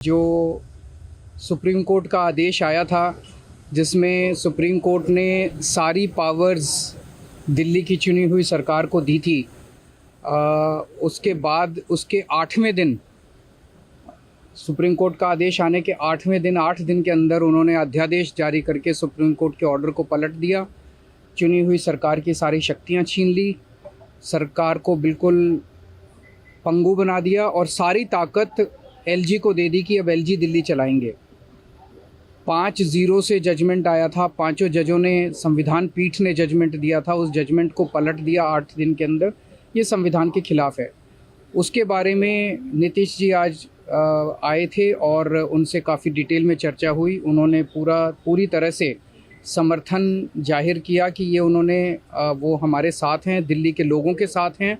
जो supreme court का आदेश आया था जिसमें सुप्रीम कोर्ट ने सारी पावर्स दिल्ली की चुनी हुई सरकार को दी थी, उसके बाद उसके 8वें दिन सुप्रीम कोर्ट का आदेश आने के 8वें दिन 8 दिन के अंदर उन्होंने अध्यादेश जारी करके सुप्रीम कोर्ट के ऑर्डर को पलट दिया। चुनी हुई सरकार की सारी शक्तियां छीन ली, सरकार को बिल्कुल पंगु बना दिया और सारी ताकत एलजी को दे दी कि अब एलजी दिल्ली चलाएंगे। 5-0 से जजमेंट आया था, पांचों जजों ने, संविधान पीठ ने जजमेंट दिया था, उस जजमेंट को पलट दिया 8 दिन के अंदर। ये संविधान के खिलाफ है। उसके बारे में नीतीश जी आज आए थे और उनसे काफ़ी डिटेल में चर्चा हुई। उन्होंने पूरी तरह से समर्थन जाहिर किया कि ये वो हमारे साथ हैं, दिल्ली के लोगों के साथ हैं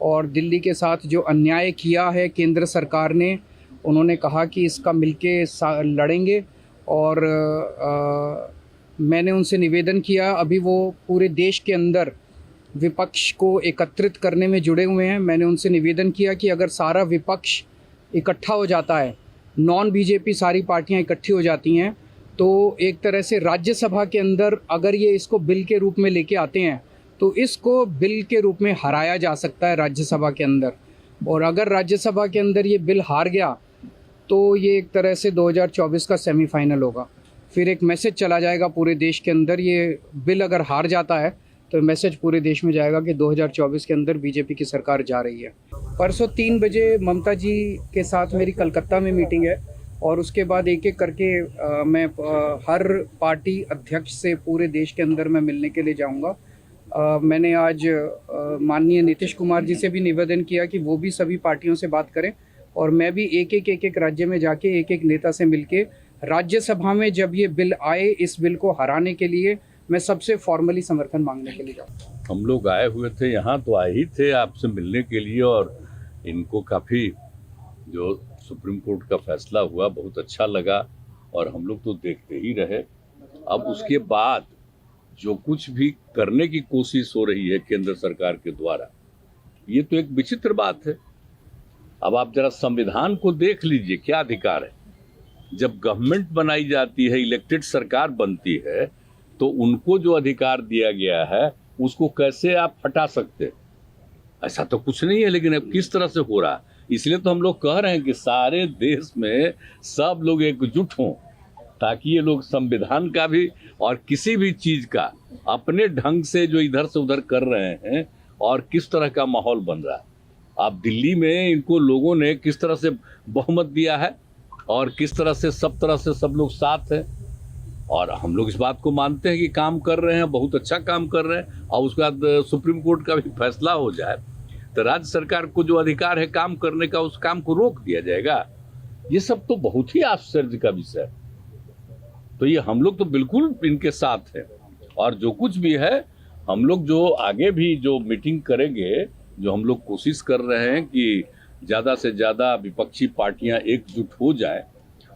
और दिल्ली के साथ जो अन्याय किया है केंद्र सरकार ने, उन्होंने कहा कि इसका मिलके लड़ेंगे। और मैंने उनसे निवेदन किया, अभी वो पूरे देश के अंदर विपक्ष को एकत्रित करने में जुड़े हुए हैं। मैंने उनसे निवेदन किया कि अगर सारा विपक्ष इकट्ठा हो जाता है, नॉन बीजेपी सारी पार्टियां इकट्ठी हो जाती हैं, तो एक तरह से राज्यसभा के अंदर अगर ये इसको बिल के रूप में लेके आते हैं तो इसको बिल के रूप में हराया जा सकता है राज्यसभा के अंदर। और अगर राज्यसभा के अंदर ये बिल हार गया तो ये एक तरह से 2024 का सेमीफाइनल होगा। फिर एक मैसेज चला जाएगा पूरे देश के अंदर। ये बिल अगर हार जाता है तो मैसेज पूरे देश में जाएगा कि 2024 के अंदर बीजेपी की सरकार जा रही है। परसों 3 बजे ममता जी के साथ मेरी कलकत्ता में मीटिंग है और उसके बाद एक एक करके मैं हर पार्टी अध्यक्ष से पूरे देश के अंदर मैं मिलने के लिए जाऊंगा। मैंने आज माननीय नीतीश कुमार जी से भी निवेदन किया कि वो भी सभी पार्टियों से बात करें और मैं भी एक एक राज्य में जाके एक नेता से मिलके राज्यसभा में जब ये बिल आए, इस बिल को हराने के लिए मैं सबसे फॉर्मली समर्थन मांगने के लिए जाऊँ। हम लोग आए हुए थे यहाँ, तो आए ही थे आपसे मिलने के लिए और इनको काफ़ी जो सुप्रीम कोर्ट का फैसला हुआ बहुत अच्छा लगा और हम लोग तो देखते ही रहे। अब उसके बाद जो कुछ भी करने की कोशिश हो रही है केंद्र सरकार के द्वारा, ये तो एक विचित्र बात है। अब आप जरा संविधान को देख लीजिए, क्या अधिकार है। जब गवर्नमेंट बनाई जाती है, इलेक्टेड सरकार बनती है, तो उनको जो अधिकार दिया गया है उसको कैसे आप हटा सकते? ऐसा तो कुछ नहीं है। लेकिन अब किस तरह से हो रहा, इसलिए तो हम लोग कह रहे हैं कि सारे देश में सब लोग एकजुट हों ताकि ये लोग संविधान का भी और किसी भी चीज का अपने ढंग से जो इधर से उधर कर रहे हैं और किस तरह का माहौल बन रहा है। आप दिल्ली में इनको लोगों ने किस तरह से बहुमत दिया है और किस तरह से सब लोग साथ हैं और हम लोग इस बात को मानते हैं कि काम कर रहे हैं, बहुत अच्छा काम कर रहे हैं। और उसके बाद सुप्रीम कोर्ट का भी फैसला हो जाए तो राज्य सरकार को जो अधिकार है काम करने का, उस काम को रोक दिया जाएगा। ये सब तो बहुत ही आश्चर्य का विषय है। तो ये हम लोग तो बिल्कुल इनके साथ हैं और जो कुछ भी है हम लोग जो आगे भी जो मीटिंग करेंगे, जो हम लोग कोशिश कर रहे हैं कि ज़्यादा से ज़्यादा विपक्षी पार्टियां एकजुट हो जाएं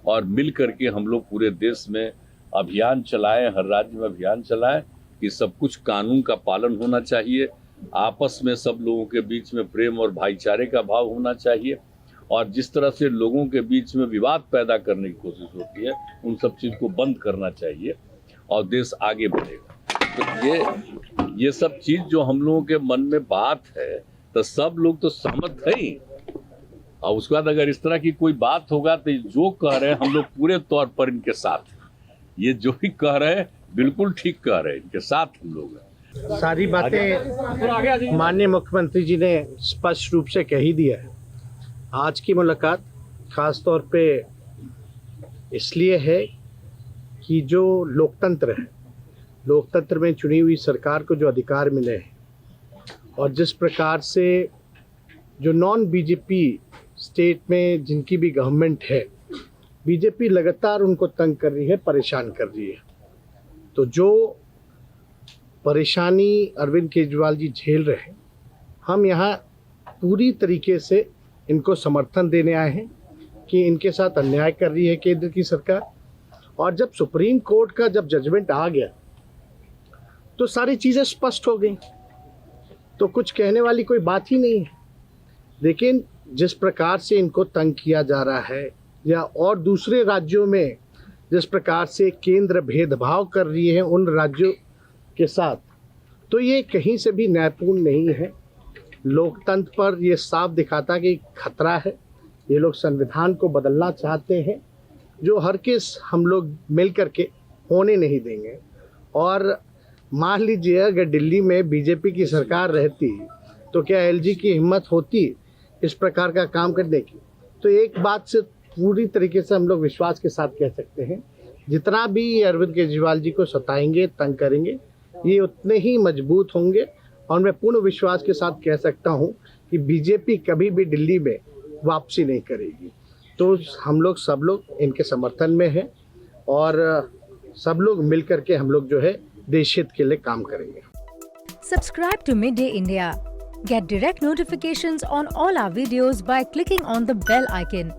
और मिल करके हम लोग पूरे देश में अभियान चलाएं, हर राज्य में अभियान चलाएं कि सब कुछ कानून का पालन होना चाहिए, आपस में सब लोगों के बीच में प्रेम और भाईचारे का भाव होना चाहिए और जिस तरह से लोगों के बीच में विवाद पैदा करने की कोशिश होती है उन सब चीज़ को बंद करना चाहिए और देश आगे बढ़ेगा। तो ये सब चीज़ जो हम लोगों के मन में बात है तो सब लोग तो सहमत है ही। और उसके बाद अगर इस तरह की कोई बात होगा तो जो कह रहे हैं हम लोग पूरे तौर पर इनके साथ, ये जो भी कह रहे हैं बिल्कुल ठीक कह रहे हैं, इनके साथ हम लोग हैं। सारी बातें माननीय मुख्यमंत्री जी ने स्पष्ट रूप से कह ही दिया है। आज की मुलाकात खास तौर पे इसलिए है कि जो लोकतंत्र है, लोकतंत्र में चुनी हुई सरकार को जो अधिकार मिले हैं और जिस प्रकार से जो नॉन बीजेपी स्टेट में जिनकी भी गवर्नमेंट है, बीजेपी लगातार उनको तंग कर रही है, परेशान कर रही है। तो जो परेशानी अरविंद केजरीवाल जी झेल रहे हैं, हम यहाँ पूरी तरीके से इनको समर्थन देने आए हैं कि इनके साथ अन्याय कर रही है केंद्र की सरकार। और जब सुप्रीम कोर्ट का जब जजमेंट आ गया तो सारी चीज़ें स्पष्ट हो गई, तो कुछ कहने वाली कोई बात ही नहीं है। लेकिन जिस प्रकार से इनको तंग किया जा रहा है, या और दूसरे राज्यों में जिस प्रकार से केंद्र भेदभाव कर रही है उन राज्यों के साथ, तो ये कहीं से भी न्यायपूर्ण नहीं है। लोकतंत्र पर ये साफ दिखाता कि खतरा है। ये लोग संविधान को बदलना चाहते हैं, जो हर किस हम लोग मिल करके होने नहीं देंगे। और मान लीजिए अगर दिल्ली में बीजेपी की सरकार रहती तो क्या एलजी की हिम्मत होती इस प्रकार का काम करने की? तो एक बात से पूरी तरीके से हम लोग विश्वास के साथ कह सकते हैं, जितना भी ये अरविंद केजरीवाल जी को सताएंगे, तंग करेंगे, ये उतने ही मजबूत होंगे। और मैं पूर्ण विश्वास के साथ कह सकता हूँ कि बीजेपी कभी भी दिल्ली में वापसी नहीं करेगी। तो हम लोग सब लोग इनके समर्थन में हैं और सब लोग मिल करके हम लोग जो है देश हित के लिए काम करेंगे। Subscribe to Midday India. Get direct notifications on all our videos by clicking on the bell icon.